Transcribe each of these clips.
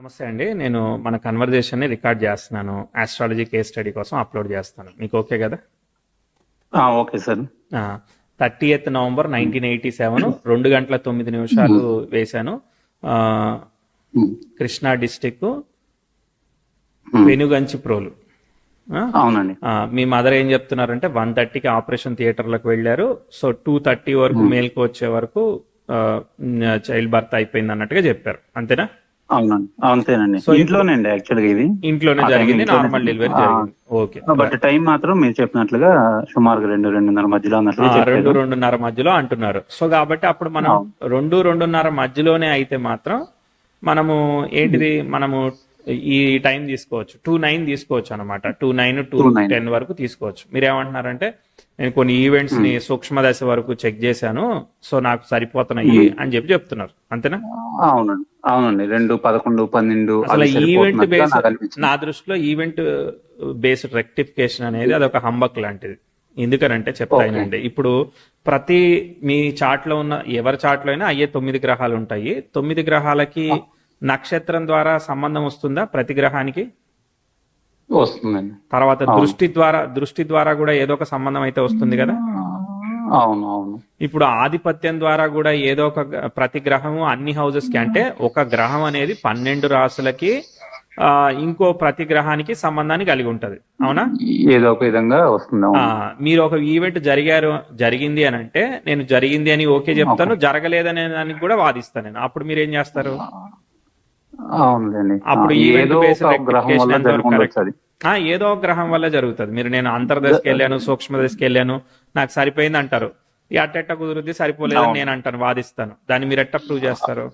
నమస్తే అండి. నేను మన కన్వర్జేషన్ని రికార్డ్ చేస్తున్నాను. ఆస్ట్రాలజీ కేస్ స్టడీ కోసం అప్లోడ్ చేస్తాను. మీకు ఓకే కదా? Okay sir. 30th నవంబర్ 1987 2 గంటల 9 నిమిషాలు వేశాను. ఆ, కృష్ణా డిస్టిక్ పెనుగంచిప్రోలు. అవునండి. మీ మదర్ ఏం చెప్తున్నారంటే 1:30కి ఆపరేషన్ థియేటర్లకు వెళ్ళారు. సో 2:30 వరకు మేల్కు వచ్చే వరకు చైల్డ్ బర్త్ అయిపోయింది అన్నట్టుగా చెప్పారు. అంతేనా? అవునండి, అంతేనండి. ఇంట్లోనండి యాక్చువల్గా ఇది ఇంట్లోనే జరిగింది, నార్మల్ డెలివరీ జరిగింది. ఓకే. బట్ టైం మాత్రం మీరు చెప్పినట్లుగా సుమారుగా 2-2:30 మధ్యలో అన్నట్లుగా చెప్పారు. 2-2:30 మధ్యలో అంటున్నారు. సో కాబట్టి అప్పుడు మనం 2-2:30 మధ్యలోనే అయితే మాత్రం మనము ఏంటిది, మనము ఈ టైం తీసుకోవచ్చు, 2:09 తీసుకోవచ్చు అనమాట. 2:09-2:10 వరకు తీసుకోవచ్చు. మీరేమంటున్నారంటే నేను కొన్ని ఈవెంట్స్ ని సూక్ష్మ దశ వరకు చెక్ చేశాను, సో నాకు సరిపోతున్నాయి అని చెప్తున్నారు. అంతేనా? అవునండి, అవునండి. 2-11-12 అసలు ఈవెంట్ బేస్డ్, నా దృష్టిలో ఈవెంట్ బేస్డ్ రెక్టిఫికేషన్ అనేది అదొక హంబక్ లాంటిది. ఎందుకనంటే చెప్తానండి. ఇప్పుడు ప్రతి మీ చార్ట్ లో ఉన్న ఎవరి చార్ట్ లో అయినా అయ్యే 9 గ్రహాలు ఉంటాయి. 9 గ్రహాలకి నక్షత్రం ద్వారా సంబంధం వస్తుందా ప్రతి గ్రహానికి? వస్తుందండి. తర్వాత దృష్టి ద్వారా కూడా ఏదో ఒక సంబంధం అయితే వస్తుంది కదా. అవును, అవును. ఇప్పుడు ఆధిపత్యం ద్వారా కూడా ఏదో ఒక ప్రతి గ్రహము అన్ని హౌసెస్ కి, అంటే ఒక గ్రహం అనేది 12 రాసులకి ఇంకో ప్రతి గ్రహానికి సంబంధాన్ని కలిగి ఉంటది. అవునా? ఏదో ఒక విధంగా వస్తుంది. మీరు ఒక ఈవెంట్ జరిగింది అని అంటే నేను జరిగింది అని ఓకే చెప్తాను, జరగలేదనే దానికి కూడా వాదిస్తాను నేను. అప్పుడు మీరు ఏం చేస్తారు? అప్పుడు ఈవెంట్ బేస్డ్ రెక్టిఫికేషన్ ఏదో ఒక గ్రహం వల్ల జరుగుతుంది. మీరు నేను అంతర్దశకి వెళ్ళాను, సూక్ష్మ దశకి వెళ్ళాను, నాకు సరిపోయింది అంటారు. ఈ అట్టెట్ట కుదురుద్ది, సరిపోలేదని నేను అంటాను, వాదిస్తాను. దాన్ని మీరు ఎట్ట ప్రూవ్ చేస్తారు?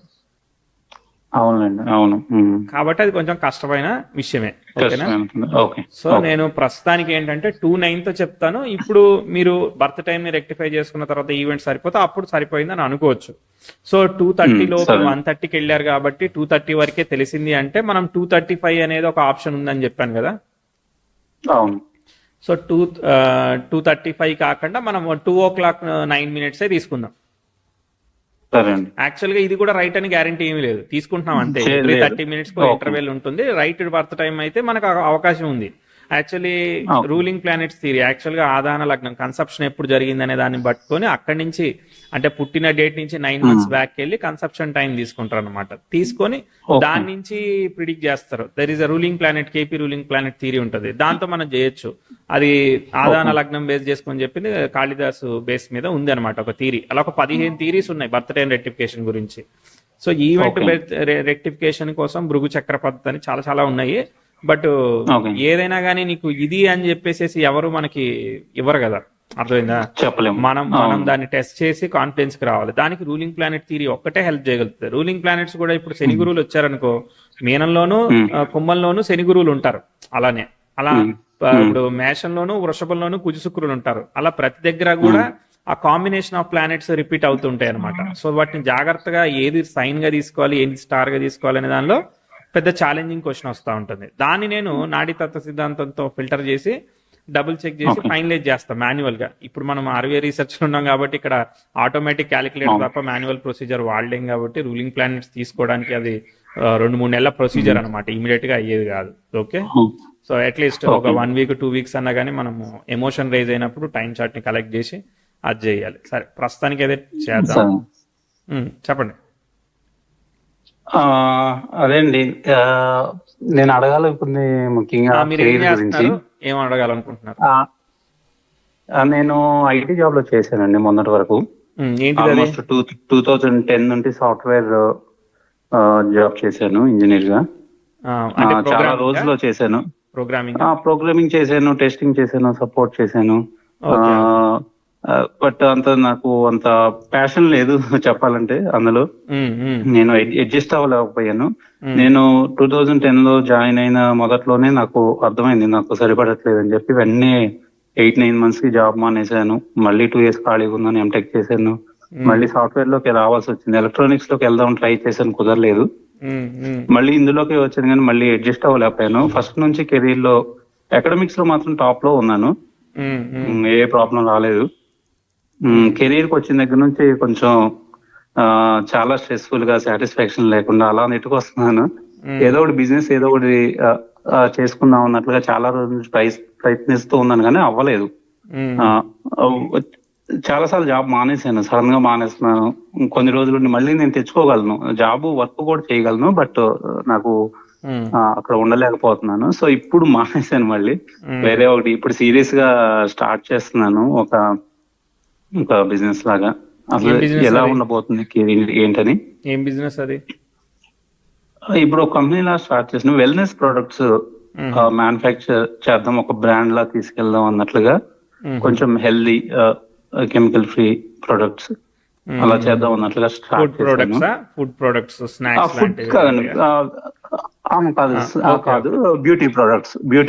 అవునండి, అవును. కాబట్టి అది కొంచెం కష్టమైన విషయమే. ఓకేనా? సో నేను ప్రస్తుతానికి ఏంటంటే 2:09తో చెప్తాను. ఇప్పుడు మీరు బర్త్ టైం ని రెక్టిఫై చేసుకున్న తర్వాత ఈవెంట్ సరిపోతే అప్పుడు సరిపోయిందని అనుకోవచ్చు. సో 2:30 లోపు 1:30కి వెళ్ళారు కాబట్టి 2:30 వరకే తెలిసింది అంటే మనం 2:35 అనేది ఒక ఆప్షన్ ఉందని చెప్పాను కదా. అవును. సో 2:35 కాకుండా మనం 2:09 తీసుకుందాం. యాక్చువల్ గా ఇది కూడా రైట్ అని గ్యారంటీ ఏమీ లేదు, తీసుకుంటున్నాం అంతే. ఎవ్రీ 30 minutes ఇంటర్వెల్ ఉంటుంది. రైట్ బర్త్ టైం అయితే మనకు అవకాశం ఉంది. Actually ruling planets theory actual గా ఆదాన లగ్నం కన్సెప్షన్ ఎప్పుడు జరిగింది అనే దాన్ని పట్టుకొని అక్కడి నుంచి, అంటే పుట్టిన డేట్ నుంచి 9 months బ్యాక్ వెళ్ళి కన్సెప్షన్ టైం తీసుకుంటారు అనమాట. తీసుకొని దాని నుంచి ప్రిడిక్ట్ చేస్తారు. There is a ruling planet, KP ruling planet theory ఉంటుంది. దాంతో మనం చేయొచ్చు. అది ఆదాన లగ్నం బేస్ చేసుకొని చెప్పింది కాళిదాసు బేస్ మీద ఉంది అనమాట ఒక థియరీ. అలా ఒక 15 థియరీస్ ఉన్నాయి బర్త్ టైం రెక్టిఫికేషన్ గురించి. సో ఈవెంట్ రెక్టిఫికేషన్ కోసం భృగు చక్ర పద్ధతి అని చాలా చాలా ఉన్నాయి. బట్ ఏదైనా కానీ నీకు ఇది అని చెప్పేసి ఎవరు మనకి ఇవ్వరు కదా, అర్థమైందా? చెప్పలేము. మనం దాన్ని టెస్ట్ చేసి కాన్ఫిడెన్స్ కి రావాలి. దానికి రూలింగ్ ప్లానెట్ థియరీ ఒక్కటే హెల్ప్ చేయగలుగుతుంది. రూలింగ్ ప్లానెట్స్ కూడా ఇప్పుడు శని గురువులు వచ్చారనుకో, మీనంలోను కుంభంలోను శని గురువులు ఉంటారు. అలానే అలా ఇప్పుడు మేషంలోను వృషభంలోను కుజ శుక్రులు ఉంటారు. అలా ప్రతి దగ్గర కూడా ఆ కాంబినేషన్ ఆఫ్ ప్లానెట్స్ రిపీట్ అవుతుంటాయి అనమాట. సో వాటిని జాగ్రత్తగా ఏది సైన్ గా తీసుకోవాలి, ఏది స్టార్ గా తీసుకోవాలి అనే దానిలో పెద్ద ఛాలెంజింగ్ క్వశ్చన్ వస్తూ ఉంటుంది. దాన్ని నేను నాడీతత్వ సిద్ధాంతంతో ఫిల్టర్ చేసి డబుల్ చెక్ చేసి ఫైనలైజ్ చేస్తాం మాన్యువల్ గా. ఇప్పుడు మనం ఆర్వీఐ రీసెర్చ్ లో ఉన్నాం కాబట్టి ఇక్కడ ఆటోమేటిక్ క్యాలిక్యులేటర్ తప్ప మాన్యువల్ ప్రొసీజర్ వాడలేం కాబట్టి రూలింగ్ ప్లానెట్స్ తీసుకోవడానికి అది 2-3 నెలల ప్రొసీజర్ అనమాట, ఇమీడియట్ గా అయ్యేది కాదు. ఓకే. సో అట్లీస్ట్ ఒక 1 week 2 weeks అన్నా కానీ మనము ఎమోషన్ రైజ్ అయినప్పుడు టైం చార్ట్ ని కలెక్ట్ చేసి అది చేయాలి. సరే, ప్రస్తుతానికి అదే చేద్దాం. చెప్పండి. అదే అండి, నేను అడగాలనుకుంది ముఖ్యంగా మీరు ఏం అడగాలనుకుంటున్నారు? నేను ఐటీ జాబ్ లో చేశానండి మొన్నటి వరకు. ఆల్మోస్ట్ 2010 నుండి సాఫ్ట్వేర్ జాబ్ చేశాను ఇంజనీర్ గా. చాలా రోజుల్లో చేశాను. ప్రోగ్రామింగ్ చేశాను, టెస్టింగ్ చేశాను, సపోర్ట్ చేశాను. బట్ నాకు అంత ప్యాషన్ లేదు చెప్పాలంటే అందులో. నేను అడ్జస్ట్ అవ్వలేకపోయాను. నేను 2010 లో జాయిన్ అయిన మొదట్లోనే నాకు అర్థమైంది నాకు సరిపడట్లేదు అని చెప్పి వెంటనే 8-9 months కి జాబ్ మానేశాను. మళ్ళీ 2 years ఖాళీగా ఉందని ఎంటెక్ చేశాను. మళ్ళీ సాఫ్ట్వేర్ లోకి రావాల్సి వచ్చింది. ఎలక్ట్రానిక్స్ లోకి వెళ్దాం ట్రై చేశాను, కుదరలేదు. మళ్ళీ ఇందులోకి వచ్చాను కానీ మళ్ళీ అడ్జస్ట్ అవ్వలేకపోయాను. ఫస్ట్ నుంచి కెరీర్ లో అకాడమిక్స్ లో మాత్రం టాప్ లో ఉన్నాను, ఏ ప్రాబ్లం రాలేదు. కెరీర్ కి వచ్చిన దగ్గర నుంచి కొంచెం చాలా స్ట్రెస్ఫుల్ గా, సాటిస్ఫాక్షన్ లేకుండా అలా నెట్టుకొస్తున్నాను. ఏదో ఒకటి బిజినెస్ ఏదో ఒకటి చేసుకుందాం అన్నట్లుగా చాలా రోజుల నుంచి ప్రయత్నిస్తూ ఉన్నాను కానీ అవ్వలేదు. చాలా సార్లు జాబ్ మానేశాను, సడన్ గా మానేస్తున్నాను. కొన్ని రోజులు మళ్ళీ నేను తెచ్చుకోగలను, జాబ్ వర్క్ కూడా చేయగలను, బట్ నాకు అక్కడ ఉండలేకపోతున్నాను. సో ఇప్పుడు మానేశాను మళ్ళీ వేరే ఒకటి. ఇప్పుడు సీరియస్ గా స్టార్ట్ చేస్తున్నాను ఒక బిజినెస్ లాగా. అసలు ఎలా ఉండబోతుంది ఏంటని. ఏం బిజినెస్ అది? ఇప్పుడు ఒక కంపెనీ లా స్టార్ట్ చేసిన వెల్నెస్ ప్రొడక్ట్స్ మ్యానుఫ్యాక్చర్ చేద్దాం, ఒక బ్రాండ్ లా తీసుకెళ్దాం అన్నట్లుగా. కొంచెం హెల్దీ కెమికల్ ఫ్రీ ప్రొడక్ట్స్ అలా చేద్దాం అన్నట్లుగా స్టార్ట్ చేశాను. ఫుడ్ ప్రొడక్ట్స్, స్నాక్స్ ఫుడ్ కాదు, beauty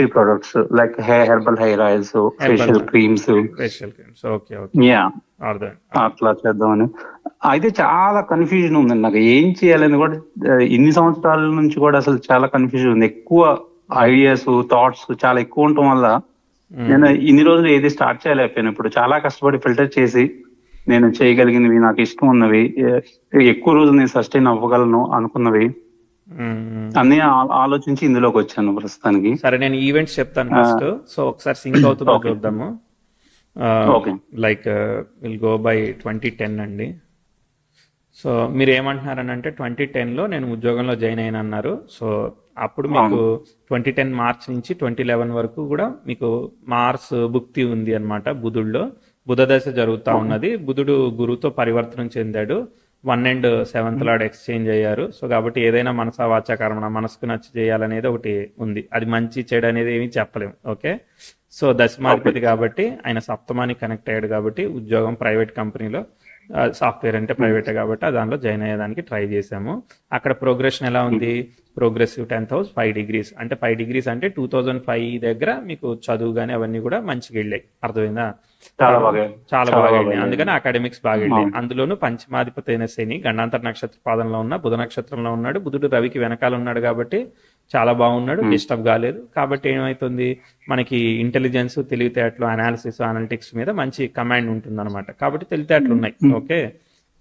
products like herbal hair oils, facial creams. Yeah, అట్లా చేద్దామని. అయితే చాలా కన్ఫ్యూజన్ ఉందండి నాకు, ఏం చేయాలని కూడా. ఇన్ని సంవత్సరాల నుంచి కూడా అసలు చాలా కన్ఫ్యూజన్ ఉంది. ఎక్కువ ఐడియాస్, థాట్స్ చాలా ఎక్కువ ఉండటం వల్ల నేను ఇన్ని రోజులు ఏది స్టార్ట్ చేయలేకపోయాను. ఇప్పుడు చాలా కష్టపడి ఫిల్టర్ చేసి నేను చేయగలిగినవి, నాకు ఇష్టం ఉన్నవి, ఎక్కువ రోజులు నేను సస్టైన్ అవ్వగలను అనుకున్నవి అన్ని ఆలోచించి ఇందులోకి వచ్చాను ప్రస్తుతానికి. సరే, నేను ఈవెంట్స్ చెప్తాను ఫస్ట్. సో ఒకసారి సింక్ అవుతుందో చూద్దాము. లైక్ విల్ గో బై 2010 అండి. సో మీరు ఏమంటున్నారని అంటే 2010లో నేను ఉద్యోగంలో జాయిన్ అయిన అన్నారు. సో అప్పుడు మీకు 2010 మార్చ్ నుంచి 2011 వరకు కూడా మీకు మార్స్ భుక్తి ఉంది అనమాట. బుధుడిలో బుధ దశ జరుగుతూ ఉన్నది. బుధుడు గురువుతో పరివర్తనం చెందాడు. 1 and 7th లార్డ్ ఎక్స్చేంజ్ అయ్యారు. సో కాబట్టి ఏదైనా మనసా వాచా కర్మణ, మనసుకు నచ్చి చేయాలనేది ఒకటి ఉంది. అది మంచి చెడు అనేది ఏమీ చెప్పలేము. ఓకే, సో దశమాధిపతి కాబట్టి ఆయన సప్తమానికి కనెక్ట్ అయ్యాడు కాబట్టి ఉద్యోగం ప్రైవేట్ కంపెనీలో, సాఫ్ట్వేర్ అంటే ప్రైవేటే కాబట్టి దానిలో జాయిన్ అయ్యేదానికి ట్రై చేశాము. అక్కడ ప్రోగ్రెషన్ ఎలా ఉంది? ప్రోగ్రెసివ్ 10th house 5 degrees, అంటే 5 degrees అంటే 2005 దగ్గర మీకు చదువు కానీ అవన్నీ కూడా మంచిగా వెళ్ళాయి. అర్థమైందా? చాలా బాగా వెళ్ళాయి. అందుకని అకాడమిక్స్ బాగా వెళ్ళాయి. అందులోనూ పంచమాధిపతి అయిన శని గండాంతర నక్షత్ర పాదంలో ఉన్న బుధ నక్షత్రంలో ఉన్నాడు. బుధుడు రవికి వెనకాల ఉన్నాడు కాబట్టి చాలా బాగున్నాడు, డిస్టర్బ్ కాలేదు. కాబట్టి ఏమవుతుంది, మనకి ఇంటెలిజెన్స్, తెలివితేటలు, అనాలిసిస్, అనలిటిక్స్ మీద మంచి కమాండ్ ఉంటుంది అనమాట. కాబట్టి తెలివితేటలు ఉన్నాయి. ఓకే,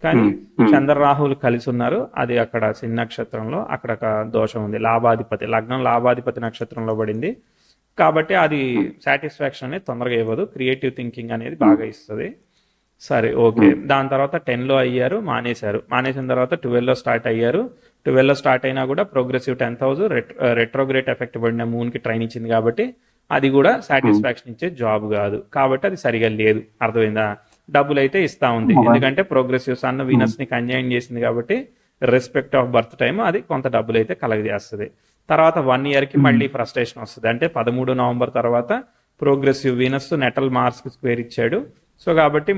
కానీ చంద్ర రాహువులు కలిసి ఉన్నారు. అది అక్కడ శని నక్షత్రంలో అక్కడ ఒక దోషం ఉంది. లాభాధిపతి లగ్నం లాభాధిపతి నక్షత్రంలో పడింది కాబట్టి అది సాటిస్ఫాక్షన్ అనేది తొందరగా ఇవ్వదు. క్రియేటివ్ థింకింగ్ అనేది బాగా ఇస్తుంది. సరే, ఓకే. దాని తర్వాత 10లో అయ్యారు, మానేసిన తర్వాత 12లో స్టార్ట్ అయ్యారు. 12లో స్టార్ట్ అయినా కూడా progressive 10th house retrograde effect పడిన మూన్కి ట్రైన్ ఇచ్చింది కాబట్టి అది కూడా సాటిస్ఫాక్షన్ ఇచ్చే జాబ్ కాదు. కాబట్టి అది సరిగా లేదు. అర్థమైందా? డబ్బులు అయితే ఇస్తా ఉంది, ఎందుకంటే ప్రోగ్రెసివ్ సన్ వీనస్ ని కంజైన్ చేసింది కాబట్టి రెస్పెక్ట్ ఆఫ్ బర్త్ టైమ్ అది కొంత డబ్బులు అయితే కలగజేస్తుంది. తర్వాత 1 year కి మళ్ళీ ఫ్రస్ట్రేషన్ వస్తుంది. అంటే 13 November తర్వాత ప్రోగ్రెసివ్ వీనస్ నెటల్ మార్స్ కి స్క్వేర్ ఇచ్చాడు. సో కాబట్టి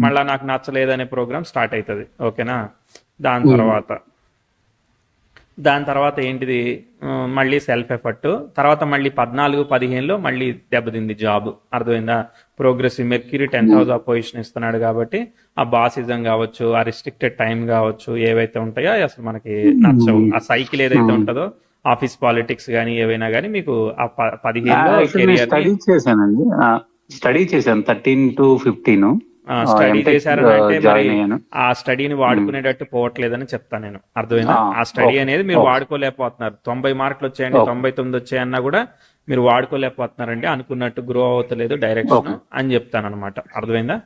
మళ్ళా నాకు నచ్చలేదనే ప్రోగ్రామ్ స్టార్ట్ అవుతుంది. ఓకేనా? దాని తర్వాత ఏంటిది, మళ్ళీ సెల్ఫ్ ఎఫర్ట్. తర్వాత మళ్ళీ 14-15లో మళ్ళీ దెబ్బతింది జాబ్. అర్థమైందా? Progressive mercury 10th house position ఇస్తున్నాడు కాబట్టి ఆ బాసిజం కావచ్చు, ఆ రిస్ట్రిక్టెడ్ టైం కావచ్చు, ఏవైతే ఉంటాయో అసలు మనకి నచ్చవు. ఆ సైకిల్ ఏదైతే ఉంటుందో, ఆఫీస్ పాలిటిక్స్ కానీ ఏవైనా కానీ మీకు ఆ 15లో స్టడీ చేశాను 13 to 15. స్టడీ చేశారని అంటే మరి ఆ స్టడీని వాడుకునేటట్టు పోవట్లేదని చెప్తాను నేను. అర్థమైందా? ఆ స్టడీ అనేది మీరు వాడుకోలేకపోతున్నారు. 90 మార్కులు వచ్చాయండి, 99 వచ్చాయన్నా కూడా మీరు వాడుకోలేకపోతున్నారండి, అనుకున్నట్టు గ్రో అవుతలేదు డైరెక్షన్ అని చెప్తాను అనమాట. అర్థమైందా?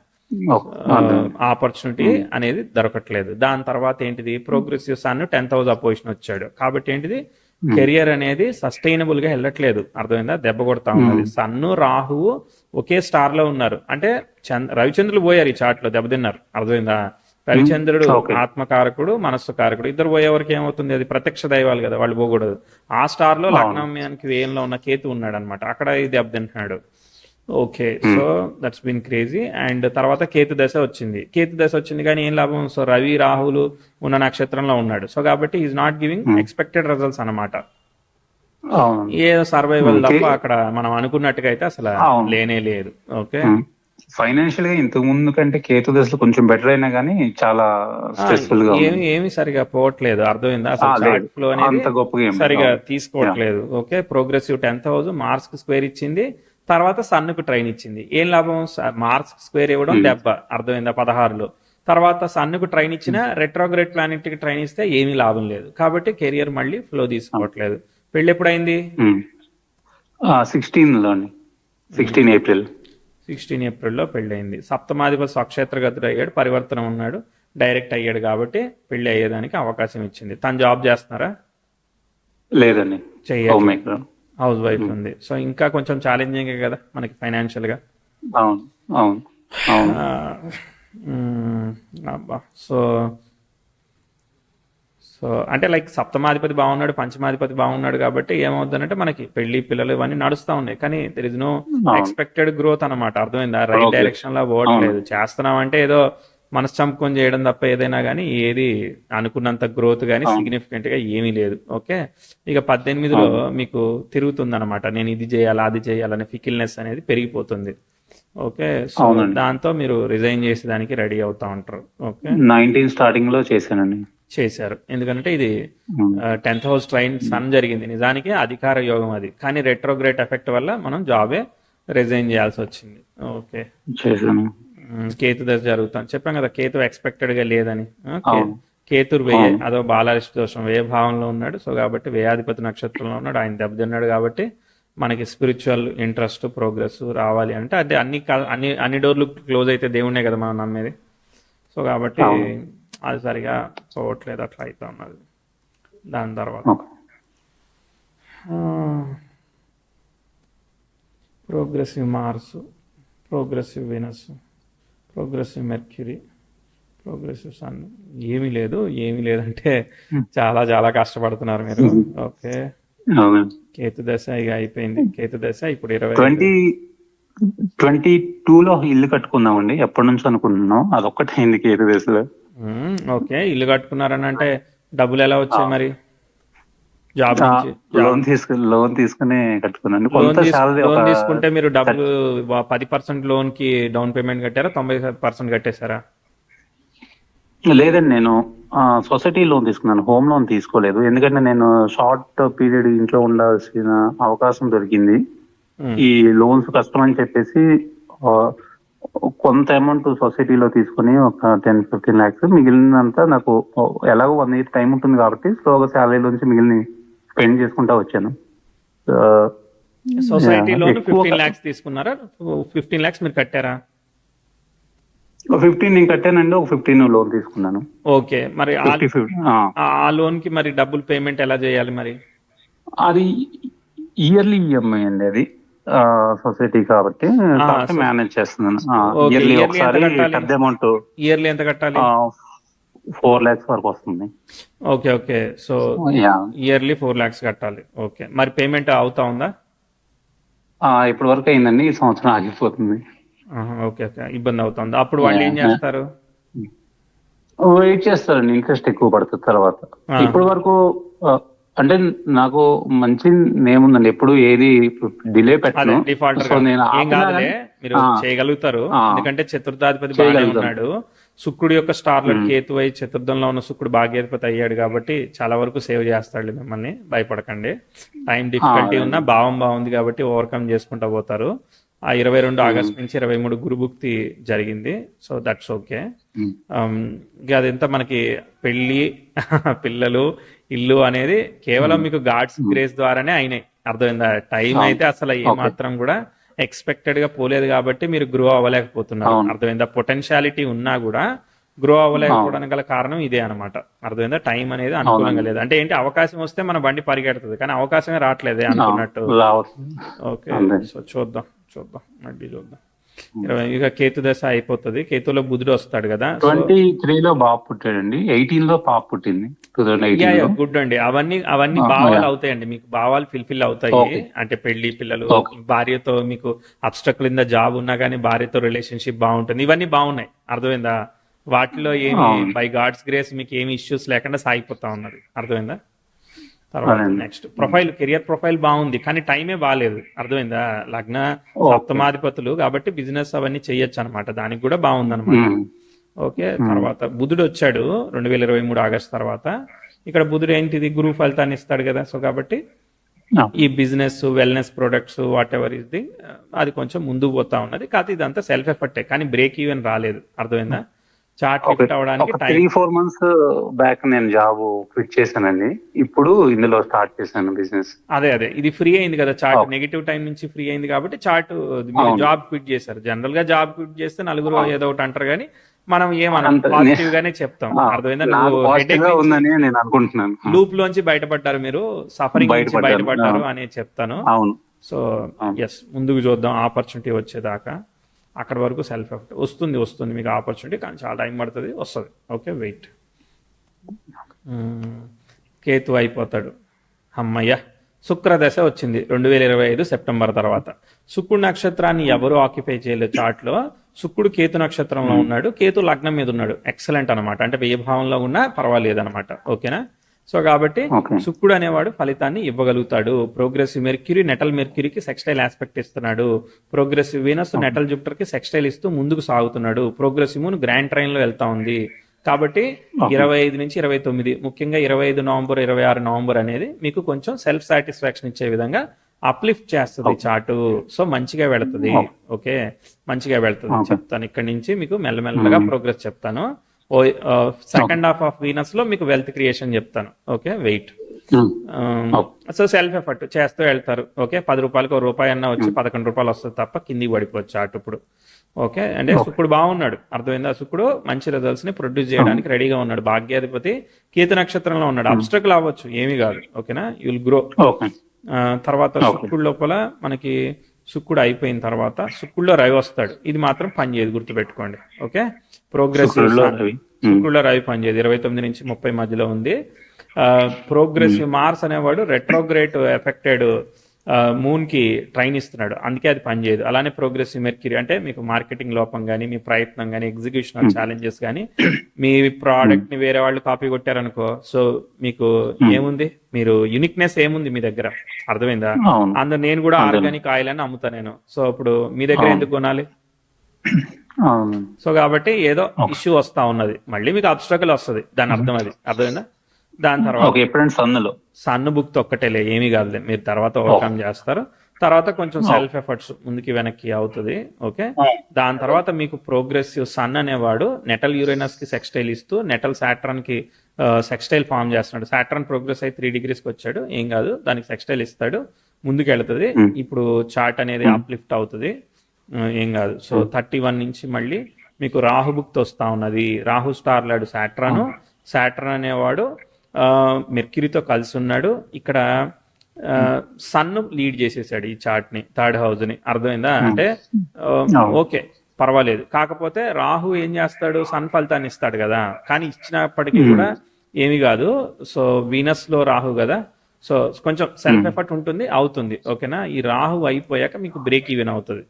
ఆపర్చునిటీ అనేది దొరకట్లేదు. దాని తర్వాత ఏంటిది, progressive sun 10th house opposition వచ్చాడు కాబట్టి ఏంటిది, కెరియర్ అనేది సస్టైనబుల్ గా వెళ్ళట్లేదు. అర్థమైందా? దెబ్బ కొడతా ఉన్నది. సన్ను రాహువు ఒకే స్టార్ లో ఉన్నారు. అంటే రవిచంద్రులు పోయారు ఈ చాట్ లో, దెబ్బతిన్నారు. అర్థమైందా? రవిచంద్రుడు ఆత్మకారకుడు, మనస్సు కారకుడు, ఇద్దరు పోయేవరకు ఏమవుతుంది, అది ప్రత్యక్ష దైవాలు కదా, వాళ్ళు పోకూడదు. ఆ స్టార్ లో లగ్నానికి వేయంలో ఉన్న కేతు ఉన్నాడు అనమాట, అక్కడ ఇది దెబ్బతింటున్నాడు. Okay, so that's been crazy. And తర్వాత కేతు దశ వచ్చింది కానీ ఏం లాభం? సో రవి రాహులు ఉన్న నక్షత్రంలో ఉన్నాడు. సో కాబట్టి is not giving expected results అనమాట. ఏదో సర్వైవల్ తప్ప అక్కడ మనం అనుకున్నట్టుగా అయితే అసలు లేనే లేదు. ఓకే, ఫైనాన్షియల్ గా ఇంతకు ముందు కంటే కేతు దశలో కొంచెం బెటర్ అయినా కానీ చాలా స్ట్రెస్ఫుల్ గా ఏమి సరిగా పోవట్లేదు. అర్థమైందా? అసలు చార్ట్ ఫ్లో అనేది సరిగా తీసుకోవట్లేదు. Okay, progressive 10th house Mars కి స్క్వేర్ ఇచ్చింది, తర్వాత సన్నుకు ట్రైన్ ఇచ్చింది. ఏం లాభం? మార్క్స్ స్క్వేర్ ఇవ్వడం దెబ్బ. అర్థమైందా? 16లో తర్వాత సన్నుకు ట్రైన్ ఇచ్చిన రెట్రోగ్రేడ్ ప్లానెట్ కి ట్రైన్ ఇస్తే ఏమీ లాభం లేదు. కాబట్టి కెరియర్ మళ్ళీ ఫ్లో తీసుకోవట్లేదు. పెళ్లి ఎప్పుడైంది? 16 ఏప్రిల్. 16 ఏప్రిల్లో పెళ్ళయింది. సప్తమాధిపతి స్వక్షేత్రగతుడు అయ్యాడు, పరివర్తనం ఉన్నాడు, డైరెక్ట్ అయ్యాడు కాబట్టి పెళ్లి అయ్యేదానికి అవకాశం ఇచ్చింది. తను జాబ్ చేస్తున్నారా? లేదండి, చెయ్యాలి, హౌస్ వైఫ్ ఉంది. సో ఇంకా కొంచెం ఛాలెంజింగ్ కదా మనకి ఫైనాన్షియల్ గా. అవును అవును అవును. అబ్బా. సో సో అంటే లైక్ సప్తమాధిపతి బాగున్నాడు, పంచమాధిపతి బాగున్నాడు కాబట్టి ఏమవుతుందంటే మనకి పెళ్లి పిల్లలు ఇవన్నీ నడుస్తూ ఉన్నాయి. కానీ there is no expected growth అనమాట. అర్థమైందా? రైట్ డైరెక్షన్ లో పోవట్లేదు. చేస్తున్నాం అంటే ఏదో మనసు చంపుకొని చేయడం తప్ప ఏదైనా కానీ ఏది అనుకున్నంత గ్రోత్ కానీ సిగ్నిఫికెంట్ గా ఏమీ లేదు. ఓకే, ఇక 18లో మీకు తిరుగుతుంది అనమాట. నేను ఇది చేయాలా అది చేయాలనే ఫికిల్నెస్ అనేది పెరిగిపోతుంది. ఓకే, సో దాంతో మీరు రిజైన్ చేసేదానికి రెడీ అవుతా ఉంటారు. ఓకే, 19 స్టార్టింగ్ లో చేశారు. ఎందుకంటే ఇది 10th హౌస్ ట్రైన్ సన్ జరిగింది. నిజానికి అధికార యోగం అది, కానీ రెట్రోగ్రేట్ ఎఫెక్ట్ వల్ల మనం జాబే రిజైన్ చేయాల్సి వచ్చింది. ఓకే, చేశాను. కేతు దశ జరుగుతాం చెప్పాం కదా, కేతు ఎక్స్పెక్టెడ్ గా లేదని. కేతురు వ్యయ, అదో బాలారిష్ట దోషం, వ్యయ భావంలో ఉన్నాడు. సో కాబట్టి వ్యయాధిపతి నక్షత్రంలో ఉన్నాడు, ఆయన దెబ్బతిన్నాడు. కాబట్టి మనకి స్పిరిచువల్ ఇంట్రెస్ట్ ప్రోగ్రెస్ రావాలి అంటే అదే అన్ని డోర్లు క్లోజ్ అయితే దేవుణ్ణే కదా మనం నమ్మేది. సో కాబట్టి అది సరిగా పోవట్లేదు, అట్లా అవుతా ఉన్నది. దాని తర్వాత progressive Mars, progressive Venus, progressive Mercury, progressive sun. ఏమీ లేదంటే చాలా చాలా కష్టపడుతున్నారు మీరు. ఓకే, కేతు దశ ఇక అయిపోయింది. కేతు దశ ఇప్పుడు 2022లో ఇల్లు కట్టుకుందామండి, ఎప్పటి నుంచి అనుకుంటున్నాం. అదొక్కటే అయింది కేతు దశలో. ఓకే, ఇల్లు కట్టుకున్నారని అంటే డబ్బులు ఎలా వచ్చాయి మరి? జాబ్ నుంచి లోన్ తీసుకుని కట్టుకున్నాను. లోన్ తీసుకుంటే మీరు డబ్బులు 10% లోన్ కి డౌన్ పేమెంట్ కట్టారా, 90% కట్టేశారా? లేదండి, నేను సొసైటీ లోన్ తీసుకున్నాను, హోమ్ లోన్ తీసుకోలేదు. ఎందుకంటే నేను షార్ట్ పీరియడ్ ఇంట్లో ఉండాల్సిన అవకాశం దొరికింది. ఈ లోన్స్ కష్టం అని చెప్పేసి కొంత అమౌంట్ సొసైటీలో తీసుకుని ఒక 10-15 lakhs, మిగిలినంతా నాకు ఎలాగో 1 year టైం ఉంటుంది కాబట్టి స్లోగా శాలరీలోంచి మిగిలిన స్పెండ్ చేసుకుంటా వచ్చాను. సొసైటీ లోన్ 15 lakhs తీసుకున్నారా? 15 lakhs మీరు కట్టారా? 15 నేను కట్టానండి, ఒక 15 లోన్ తీసుకున్నాను. ఓకే, మరి ఆ లోన్ కి మరి డబ్బులు పేమెంట్ ఎలా చేయాలి మరి? అది ఇయర్లీ ఈఎంఐ అండి, అది సొసైటీ కాబట్టి మేనేజ్ చేస్తున్నాను. ఇయర్లీ ఒకసారి పెద్ద అమౌంట్. ఇయర్లీ ఎంత కట్టాలి? 4 lakhs వరకు వస్తుంది. Okay okay, so yearly 4 lakhs కట్టాలి. ఓకే, మరి పేమెంట్ అవుతా ఉందా? ఇప్పటి వరకు అయిందండి, ఈ సంవత్సరం ఆగిపోతుంది. ఓకే ఓకే, ఇబ్బంది అవుతుంది. అప్పుడు వాళ్ళు ఏం చేస్తారు? వెయిట్ చేస్తారండి, ఇంట్రెస్ట్ ఎక్కువ పడుతుంది తర్వాత. ఇప్పటి వరకు అంటే నాకు మంచి నేమ్ ఉందండి, ఎప్పుడు ఏది డిలే పెట్టను. ఏం కాదులే, మీరు చేయగలుగుతారు. ఎందుకంటే చతుర్థాధిపతి బాగానే ఉన్నాడు. శుక్రుడు యొక్క స్టార్లో కేతు అయి చతుర్థంలో ఉన్న శుక్రుడు భాగ్యాధిపతి అయ్యాడు కాబట్టి చాలా వరకు సేవ్ చేస్తాడు మిమ్మల్ని, భయపడకండి. టైం డిఫికల్టీ ఉన్నా భావం బాగుంది కాబట్టి ఓవర్కమ్ చేసుకుంటా పోతారు. ఆ 22 ఆగస్టు నుంచి 23 గురుభుక్తి జరిగింది. So that's okay. ఇక అదంతా మనకి పెళ్లి పిల్లలు ఇల్లు అనేది కేవలం మీకు గాడ్స్ గ్రేస్ ద్వారానే అయినాయి. అర్థమైందా? టైం అయితే అసలు ఏ మాత్రం కూడా ఎక్స్పెక్టెడ్ గా పోలేదు కాబట్టి మీరు గ్రో అవ్వలేకపోతున్నారు. అర్థమైందా? పొటెన్షియాలిటీ ఉన్నా కూడా గ్రో అవ్వలేకపోవడానికి గల కారణం ఇదే అనమాట. అర్థమైందా? టైం అనేది అనుకూలంగా లేదు. అంటే ఏంటి, అవకాశం వస్తే మన బండి పరిగెడుతుంది, కానీ అవకాశమే రావట్లేదే అనుకున్నట్టు. ఓకే, సో చూద్దాం మళ్ళీ చూద్దాం. ఇక కేతు దశ అయిపోతుంది. కేతులో బుధుడు వస్తాడు కదా. 23లో బాబు పుట్టాడండి, 18లో పాప పుట్టింది. గుడ్ అండి. అవన్నీ భావాలు అవుతాయండి మీకు, భావాలు ఫిల్ఫిల్ అవుతాయి. అంటే పెళ్లి పిల్లలు, భార్యతో మీకు అబ్స్ట్రక్ల్ ఇన్ ద జాబ్ ఉన్నా కానీ భార్యతో రిలేషన్షిప్ బాగుంటుంది, ఇవన్నీ బాగున్నాయి. అర్థమైందా? వాటిలో ఏమి బై గాడ్స్ గ్రేస్ మీకు ఏమి ఇష్యూస్ లేకుండా సాగిపోతా ఉన్నది. అర్థమైందా? తర్వాత నెక్స్ట్ ప్రొఫైల్, కెరియర్ ప్రొఫైల్ బాగుంది కానీ టైమే బాగాలేదు. అర్థమైందా? లగ్న సప్తమాధిపతులు కాబట్టి బిజినెస్ అవన్నీ చెయ్యొచ్చు అనమాట, దానికి కూడా బాగుంది అనమాట. ఓకే, తర్వాత బుధుడు వచ్చాడు 2023 ఆగస్టు తర్వాత. ఇక్కడ బుధుడు ఏంటిది, గురువు ఫలితాన్ని ఇస్తాడు కదా. సో కాబట్టి ఈ business, wellness products, what ever is the, అది కొంచెం ముందుకు పోతా ఉన్నది. కాకపోతే ఇదంతా సెల్ఫ్ ఎఫర్టే, కానీ బ్రేక్ ఈవెన్ రాలేదు. అర్థమైందా? చార్ట్ ఒక లిఫ్ట్ అవడానికి ఒక టైం. 3-4 మంత్స్ బ్యాక్ నేను జాబ్ క్విట్ చేశానండి. ఇప్పుడు ఇందులో స్టార్ట్ చేశాను బిజినెస్. అదే అదే ఇది ఫ్రీ అయింది కదా చార్ట్, ఓకే. నెగిటివ్ టైం నుంచి ఫ్రీ అయింది కాబట్టి చార్ట్ మీరు అవును. జాబ్ క్విట్ చేశారు. జనరల్ గా జాబ్ క్విట్ చేస్తే నలుగురు అవును. ఏదో ఒకటి అంటారు కానీ మనం ఏమనం, అంత పాజిటివ్ గానే చెప్తాం. ఆ, అర్థమైందా? నువ్వు నాకు పాజిటివ్ హెడేక్ గా నుంచి ఉందని నేను అనుకుంటున్నాను. లూప్ లోంచి బయటపడ్డారు, మీరు సఫరింగ్ నుంచి బయటపడ్డాను. బయటపడ్డారు అని చెప్తాను. అవును. సో అవును. ఎస్, ముందుకు చూద్దాం ఆపర్చునిటీ వచ్చేదాకా. అక్కడ వరకు సెల్ఫ్ ఎఫెక్ట్ వస్తుంది మీకు ఆపర్చునిటీ, కానీ చాలా టైం పడుతుంది, వస్తుంది. Okay, wait. కేతు అయిపోతాడు, అమ్మయ్య. శుక్రదశ వచ్చింది 2025 సెప్టెంబర్ తర్వాత. శుక్రుడు నక్షత్రాన్ని ఎవరు ఆక్యుపై చేయలేదు చార్ట్లో. శుక్రుడు కేతు నక్షత్రంలో ఉన్నాడు, కేతు లగ్నం మీద ఉన్నాడు. ఎక్సలెంట్ అనమాట, అంటే ఏ భావంలో ఉన్నా పర్వాలేదు అనమాట. ఓకేనా? సో కాబట్టి ఓకే. శుక్రుడు అనేవాడు ఫలితాన్ని ఇవ్వగలుగుతాడు. ప్రోగ్రెసివ్ మెర్క్యూరీ నెటల్ మెర్క్యూరీకి సెక్స్టైల్ ఆస్పెక్ట్ ఇస్తున్నాడు. ప్రోగ్రెసివ్ వీనస్ నెటల్ జూపిటర్ కి సెక్స్టైల్ ఇస్తూ ముందుకు సాగుతున్నాడు. ప్రోగ్రెసివ్ మూన్ గ్రాండ్ ట్రైన్ లో వెళ్తా ఉంది. కాబట్టి 25 నుంచి 29, ముఖ్యంగా 25 నవంబర్ 26 నవంబర్ అనేది మీకు కొంచెం సెల్ఫ్ సాటిస్ఫాక్షన్ ఇచ్చే విధంగా అప్లిఫ్ట్ చేస్తుంది చార్టు. సో మంచిగా వెళుతుంది. ఓకే, మంచిగా వెళ్తుంది. చెప్తాను ఇక్కడ నుంచి మీకు మెల్లమెల్లగా ప్రోగ్రెస్ చెప్తాను. సెకండ్ హాఫ్ ఆఫ్ వీనస్ లో మీకు వెల్త్ క్రియేషన్ చెప్తాను. Okay, wait. So self effort చేస్తూ వెళ్తారు. ఓకే, 10 రూపాయలకి రూపాయి అన్న వచ్చి 11 రూపాయలు వస్తుంది తప్ప కిందికి పడిపోవచ్చు చార్ట్ ఇప్పుడు. ఓకే, అంటే శుక్రుడు బాగున్నాడు, అర్థమైందా? శుక్రుడు మంచి రిజల్ట్స్ ని ప్రొడ్యూస్ చేయడానికి రెడీగా ఉన్నాడు. భాగ్యాధిపతి కేతు నక్షత్రంలో ఉన్నాడు. అబ్స్ట్రకుల్ అవ్వచ్చు, ఏమీ కాదు. ఓకేనా? You will grow. తర్వాత శుక్రుడు లోపల మనకి శుక్రుడు అయిపోయిన తర్వాత శుక్రుడులో రవి వస్తాడు. ఇది మాత్రం పనిచేయదు, గుర్తుపెట్టుకోండి. ఓకే, ప్రోగ్రెసివ్ శుక్రుడులో రవి పనిచేయదు. 29 నుంచి 30 మధ్యలో ఉంది. ప్రోగ్రెసివ్ మార్స్ అనేవాడు రెట్రోగ్రేట్ ఎఫెక్టెడ్ మూన్ కి ట్రైన్ ఇస్తున్నాడు, అందుకే అది పనిచేయదు. అలానే ప్రోగ్రెసివ్ మెర్క్యూరీ అంటే మీకు మార్కెటింగ్ లోపం కానీ, మీ ప్రయత్నం కానీ, ఎగ్జిక్యూషన్ ఛాలెంజెస్ కానీ, మీ ప్రోడక్ట్ ని వేరే వాళ్ళు కాపీ కొట్టారనుకో, సో మీకు ఏముంది, మీరు యూనిక్నెస్ ఏముంది మీ దగ్గర? అర్థమైందా? అందులో నేను కూడా ఆర్గానిక్ ఆయిల్ అని అమ్ముతా నేను. సో ఇప్పుడు మీ దగ్గర ఎందుకు కొనాలి? సో కాబట్టి ఏదో ఇష్యూ వస్తా ఉన్నది, మళ్ళీ మీకు అబ్స్ట్రకల్ వస్తుంది, దాని అర్థం అది. అర్థమైందా? దాని తర్వాత సన్ను బుక్ ఒక్కటేలే, ఏమీ కాదులే, మీరు తర్వాత ఓవర్కమ్ చేస్తారు. తర్వాత కొంచెం సెల్ఫ్ ఎఫర్ట్స్ ముందుకి వెనక్కి అవుతుంది. ఓకే, దాని తర్వాత మీకు ప్రోగ్రెసివ్ సన్ అనేవాడు నెటల్ యురేనస్ కి సెక్స్టైల్ ఇస్తూ నెటల్ సాట్రాన్ కి సెక్స్టైల్ ఫామ్ చేస్తున్నాడు. సాట్రాన్ ప్రోగ్రెస్ అయి 3 degrees కి వచ్చాడు, ఏం కాదు, దానికి సెక్స్టైల్ ఇస్తాడు, ముందుకు వెళుతుంది. ఇప్పుడు చార్ట్ అనేది అప్లిఫ్ట్ అవుతుంది, ఏం కాదు. సో 31 నుంచి మళ్ళీ మీకు రాహు బుక్త్ వస్తా ఉన్నది. రాహు స్టార్ లాడు సాట్రాన్ అనేవాడు మెర్క్యూరీతో కలిసి ఉన్నాడు. ఇక్కడ సన్ లీడ్ చేసేసాడు ఈ చార్ట్ ని, థర్డ్ హౌస్ ని. అర్థమైందా? అంటే ఓకే పర్వాలేదు. కాకపోతే రాహు ఏం చేస్తాడు, సన్ ఫలితాన్ని ఇస్తాడు కదా, కానీ ఇచ్చినప్పటికీ కూడా ఏమి కాదు. సో వీనస్ లో రాహు కదా, సో కొంచెం సెల్ఫ్ ఎఫర్ట్ ఉంటుంది, అవుతుంది. ఓకేనా? ఈ రాహు అయిపోయాక మీకు బ్రేక్ ఈవెన్ అవుతుంది.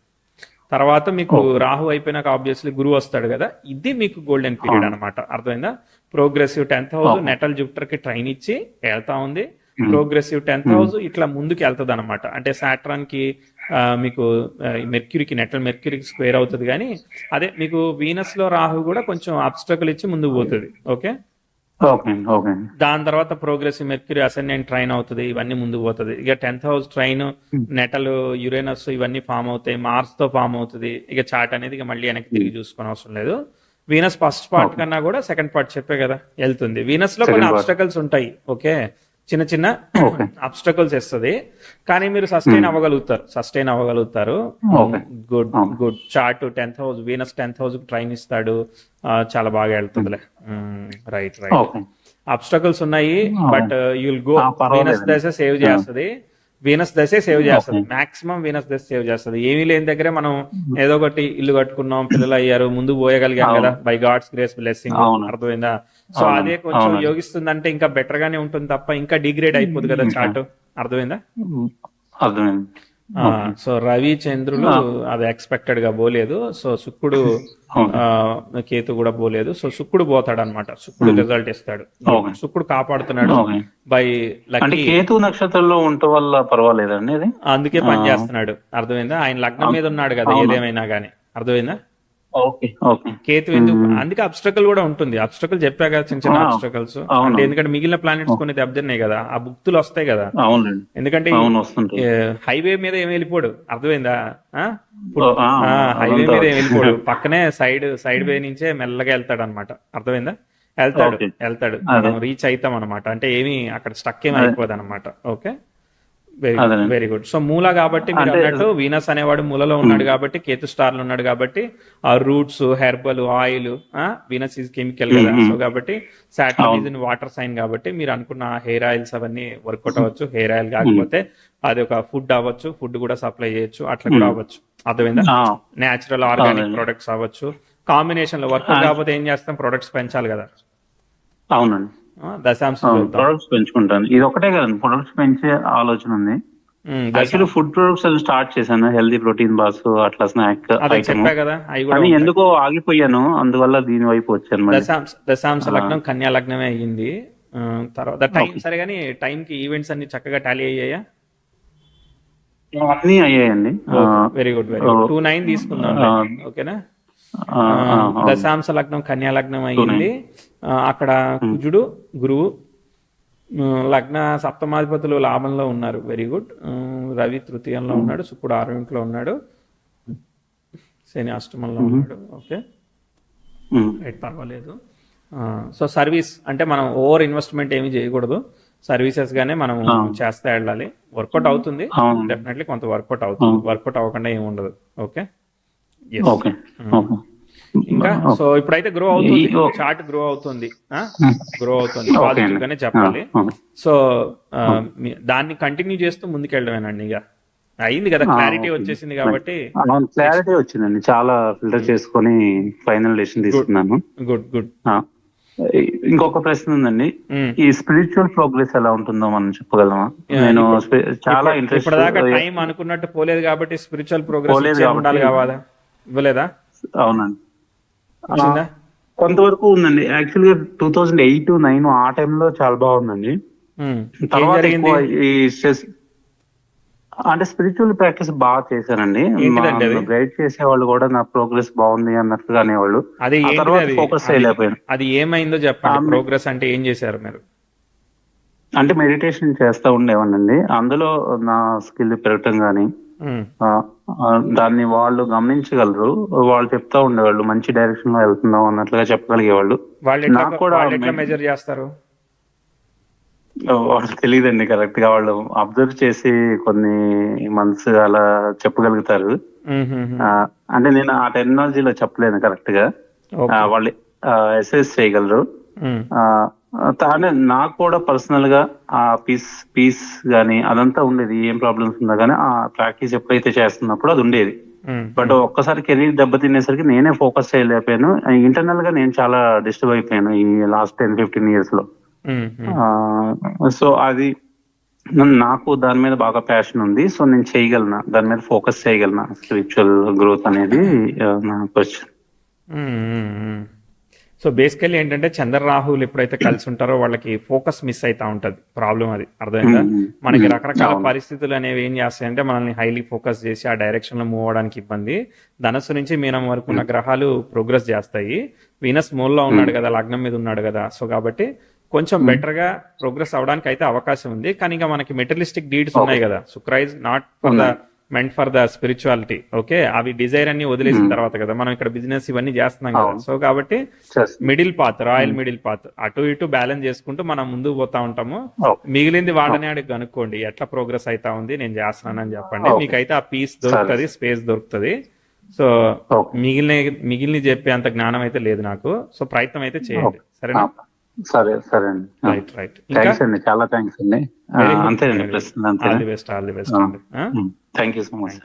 తర్వాత మీకు రాహు అయిపోయినాక ఆబ్వియస్లీ గురువు వస్తాడు కదా, ఇది మీకు గోల్డెన్ పీరియడ్ అనమాట. అర్థమైందా? Progressive 10th house natal Jupiter కి ట్రైన్ ఇచ్చి వెళ్తా ఉంది. ప్రోగ్రెసివ్ 10th హౌస్ ఇట్లా ముందుకు వెళ్తుంది అనమాట. అంటే సాట్రాన్ కి మీకు మెర్క్యూరీకి నెటల్ మెర్క్యూరీకి స్క్వేర్ అవుతుంది, కానీ అదే మీకు వీనస్ లో రాహు కూడా కొంచెం అబ్స్ట్రకల్ ఇచ్చి ముందుకు పోతుంది. ఓకే, దాని తర్వాత ప్రోగ్రెసివ్ మెర్క్యూరీ అసెండెంట్ ట్రైన్ అవుతుంది, ఇవన్నీ ముందుకు పోతుంది. ఇక 10th house train natal Uranus ఇవన్నీ ఫామ్ అవుతాయి, మార్స్ తో ఫామ్ అవుతుంది. ఇక చార్ట్ అనేది ఇక మళ్ళీ వెనక్కి తిరిగి చూసుకునే అవసరం లేదు. వీనస్ ఫస్ట్ పార్ట్ కన్నా కూడా సెకండ్ పార్ట్ చెప్పే కదా వెళ్తుంది. వీనస్ లో కొన్ని అబ్స్టకల్స్ ఉంటాయి. ఓకే, చిన్న చిన్న అబ్స్టకల్స్ ఇస్తుంది, కానీ మీరు సస్టైన్ అవ్వగలుగుతారు. Good good. Chart 10th house Venus 10th house trine ఇస్తాడు, చాలా బాగా వెళ్తుందిలే. రైట్. అబ్స్టకల్స్ ఉన్నాయి, బట్ యుల్ గో. వీనస్ దశ సేవ్ చేస్తుంది, మాక్సిమం వీనస్ దశ సేవ్ చేస్తుంది. ఏమీ లేని దగ్గరే మనం ఏదో ఒకటి ఇల్లు కట్టుకున్నాం, పిల్లలు అయ్యారు, ముందు పోయగలిగాం కదా బై గాడ్స్ గ్రేస్ బ్లెస్సింగ్. అర్థమైందా? సో అదే కొంచెం యోగిస్తుందంటే ఇంకా బెటర్ గానే ఉంటుంది తప్ప ఇంకా డిగ్రేడ్ అయిపోదు కదా చార్ట్. అర్థమైందా? సో రవి చంద్రులు అది ఎక్స్పెక్టెడ్ గా పోలేదు. సో శుక్రుడు కేతు కూడా పోలేదు. సో శుక్రుడు పోతాడు అనమాట, శుక్రుడు రిజల్ట్ ఇస్తాడు, శుక్రుడు కాపాడుతున్నాడు బై లక్కీ. కేతు నక్షత్రంలో ఉండటం వల్ల పర్వాలేదండి, అందుకే పని చేస్తున్నాడు. అర్థమైందా? ఆయన లగ్నం మీద ఉన్నాడు కదా ఏదేమైనా గానీ. అర్థమైందా? Okay okay. కేతు ఎందుకు అందుకే అబ్స్ట్రకల్ కూడా ఉంటుంది. అబ్స్ట్రకల్ చెప్పా కదా, చిన్న చిన్న అబ్స్ట్రకల్స్ అంటే ఎందుకంటే మిగిలిన ప్లానెట్స్ కొన్ని దెబ్బతిన్నాయి కదా, ఆ బుక్తులు వస్తాయి కదా. అవునండి. ఎందుకంటే అవును వస్తుంటాయి. హైవే మీద ఏం వెళ్ళిపోడు, అర్థమైందా? ఆ, హైవే అదంతా మీద ఏం వెళ్ళిపోడు, పక్కనే సైడ్ వే నుంచే మెల్లగా వెళ్తాడు అనమాట, అర్థమైందా? వెళ్తాడు ఓకే. వెళ్తాడు అదే మనం రీచ్ అవుతాం అనమాట. అంటే ఏమి అక్కడ స్టక్ ఏమి అదే అయిపోదు అనమాట. ఓకే, వెరీ గుడ్ అదేనండి. Very good. సో మూల కాబట్టి మీరు అంటే అన్నట్టు వీనస్ అనేవాడు మూలలో ఉన్నాడు కాబట్టి, కేతు స్టార్ లో ఉన్నాడు కాబట్టి ఆ roots, herbal, oil, Venus is chemical కదా. సో కాబట్టి సాటర్న్ అవును. ఈజ్ ఇన్ వాటర్ సైన్ కాబట్టి మీరు అనుకున్న హెయిర్ ఆయిల్స్ అవన్నీ వర్కౌట్ అవ్వచ్చు. హెయిర్ ఆయిల్ కాకపోతే అది ఒక ఫుడ్ అవ్వచ్చు, ఫుడ్ కూడా సప్లై చేయొచ్చు, అట్లా కూడా అవ్వచ్చు, అర్థమైందా? ఆ, నేచురల్ ఆర్గానిక్ అవునండి. ప్రొడక్ట్స్ అవ్వచ్చు. కాంబినేషన్ లో వర్కౌట్ కాకపోతే ఏం చేస్తాం, ప్రొడక్ట్స్ పెంచాలి కదా. అవునండి. దశాంశం అవును, చూద్దాం. ప్రొడక్ట్స్ పెంచుకుంటాను. ఇది ఒకటే కదండి, ప్రొడక్ట్స్ పెంచే ఆలోచన ఉంది. యాక్చువల్లీ ఫుడ్ ప్రొడక్ట్స్ అది స్టార్ట్ చేశాను, హెల్దీ ప్రోటీన్ బార్స్ అట్లా స్నాక్ అదే ఐటమ్. చెప్పా కదా, అవి కూడా కానీ ఉంటాయి. ఎందుకో ఆగిపోయాను, అందువల్ల దీని వైపు వచ్చాను మళ్ళీ. దశాంశ ఆ, లగ్నం కన్యా లగ్నమే అయ్యింది. తర్వాత టైం ఓకే. సరే కానీ టైంకి ఈవెంట్స్ అన్ని చక్కగా టాలీ అయ్యాయా? అన్నీ అయ్యాయండి. Okay, very good very good. 2-9 తీసుకుందాంలే, ఓకేనా? అవును. దశాంశ లగ్నం కన్యా లగ్నం 2-9. అయ్యింది. అక్కడ కుజుడు, గురువు, లగ్న సప్తమాధిపతులు లాభంలో ఉన్నారు, వెరీ గుడ్. రవి తృతీయంలో ఉన్నాడు, శుక్రుడు 6వ ఇంట్లో ఉన్నాడు, శని అష్టమంలో ఉన్నాడు. ఓకే రైట్, పర్వాలేదు. సో సర్వీస్ అంటే మనం ఓవర్ ఇన్వెస్ట్మెంట్ ఏమీ చేయకూడదు, సర్వీసెస్ గానే మనం చేస్తే వెళ్ళాలి. వర్కౌట్ అవుతుంది అవును. డెఫినెట్లీ, కొంత వర్కౌట్ అవుతుంది, వర్కౌట్ అవ్వకుండా ఏమి ఉండదు. Okay, okay okay. ఇంకా సో ఇప్పుడైతే గ్రో అవుతుంది, చార్ట్ గ్రో అవుతుంది, గ్రో అవుతుంది, పాజిటివ్ గానే చెప్పాలి. సో దాన్ని కంటిన్యూ చేస్తూ ముందుకెళ్ళడమేనండి. ఇక అయింది కదా, క్లారిటీ వచ్చేసింది కాబట్టి. అవును, క్లారిటీ వచ్చిందండి, చాలా ఫిల్టర్ చేసుకొని ఫైనల్ డెసిషన్ తీసుకున్నాను. Good good. ఇంకొక ప్రశ్న ఉందండి, ఈ స్పిరిచువల్ ప్రోగ్రెస్ ఎలా ఉంటుందో మనం చెప్పగలమా? నేను చాలా ఇంట్రెస్ట్. ఇప్పటిదాకా టైం అనుకున్నట్టు పోలేదు కాబట్టి స్పిరిచువల్ ప్రోగ్రెస్ పోలేదు ఉండాలి కాబట్టి. కావాలా, ఇవ్వలేదా? అవునండి, వచ్చిందా? కొంతవరకు ఉందండి. యాక్చువల్గా 2008-9 ఆ టైంలో చాలా బాగుందండి. ఏం తర్వాత జరిగింది? ఎక్కువ ఈ స్ట్రెస్ అంటే స్పిరిచువల్ ప్రాక్టీస్ బాగా చేశానండి. ఏంటిదండి అది? గైడ్ చేసే వాళ్ళు కూడా నా ప్రోగ్రెస్ బాగుంది అన్నట్టుగా అనేవాళ్ళు. అది ఆ ఏంటిది? తర్వాత అది ఫోకస్ చేయలేకపోయాను. అది ఏమైందో చెప్పండి. ప్రోగ్రెస్ అంటే ఏం చేశారు మీరు? అంటే మెడిటేషన్ చేస్తూ ఉండేవాడినండి, అందులో నా స్కిల్ పెరగటం కానీ దాన్ని వాళ్ళు గమనించగలరు. వాళ్ళు చెప్తా ఉండేవాళ్ళు మంచి డైరెక్షన్ లో వెళ్తున్నాం అన్నట్లుగా చెప్పగలిగేవాళ్ళు. నాకు కూడా వాళ్ళు ఎట్లా మెజర్ చేస్తారు? వాళ్ళకి తెలియదండి కరెక్ట్ గా. వాళ్ళు అబ్జర్వ్ చేసి కొన్ని మంత్స్ అలా చెప్పగలుగుతారు. అంటే నేను ఆ టెక్నాలజీలో చెప్పలేను కరెక్ట్ గా. వాళ్ళు అసెస్ చేయగలరు. కానీ నాకు కూడా పర్సనల్ గా ఆ పీస్ గానీ అదంతా ఉండేది. ఏం ప్రాబ్లమ్స్ ఉన్నా కానీ ఆ ప్రాక్టీస్ ఎప్పుడైతే చేస్తున్నప్పుడు అది ఉండేది. బట్ ఒక్కసారి కెరీర్ దెబ్బతినేసరికి నేనే ఫోకస్ చేయలేకపోయాను. ఇంటర్నల్ గా నేను చాలా డిస్టర్బ్ అయిపోయాను ఈ లాస్ట్ 10-15 years లో. సో అది నాకు దాని మీద బాగా ప్యాషన్ ఉంది. సో నేను చేయగలనా, దాని మీద ఫోకస్ చేయగలనా, స్పిరిచువల్ గ్రోత్ అనేది నా క్వశ్చన్. సో బేసికల్లీ ఏంటంటే చంద్ర రాహువులు ఎప్పుడైతే కలిసి ఉంటారో వాళ్ళకి ఫోకస్ మిస్ అవుతా ఉంటది, ప్రాబ్లం అది, అర్థమైందా? మనకి రకరకాల పరిస్థితులు అనేవి ఏం చేస్తాయంటే మనల్ని హైలీ ఫోకస్ చేసి ఆ డైరెక్షన్ లో మూవ్ అవడానికి ఇబ్బంది. ధనస్సు నుంచి మీనం వరకు ఉన్న గ్రహాలు ప్రోగ్రెస్ చేస్తాయి. వీనస్ మూలలో ఉన్నాడు కదా, లగ్నం మీద ఉన్నాడు కదా, సో కాబట్టి కొంచెం బెటర్ గా ప్రోగ్రెస్ అవడానికి అయితే అవకాశం ఉంది. కానీ ఇంకా మనకి మెటీరియలిస్టిక్ డీడ్స్ ఉన్నాయి కదా, శుక్ర is not for the meant for the spirituality. Okay, అవి డిజైర్ అన్ని వదిలేసిన తర్వాత కదా మనం ఇక్కడ బిజినెస్ ఇవన్నీ చేస్తున్నాం కదా. సో కాబట్టి middle path, royal middle path, అటు ఇటు బ్యాలెన్స్ చేసుకుంటూ మనం ముందుకు పోతా ఉంటాము. మిగిలింది వాళ్ళని అడిగి కనుక్కోండి, ఎట్లా ప్రోగ్రెస్ అవుతా ఉంది, నేను చేస్తున్నానని చెప్పండి. మీకైతే ఆ పీస్ దొరుకుతుంది, స్పేస్ దొరుకుతుంది. సో మిగిలిన చెప్పే అంత జ్ఞానం అయితే లేదు నాకు. సో ప్రయత్నం అయితే చేయండి, సరేనా? సరే అండి. రైట్. థ్యాంక్స్ అండి, చాలా థ్యాంక్స్ అండి. అంతేనండి, ప్రశ్న అంతే. ఆల్ ది బెస్ట్ అండి. Thank you so much.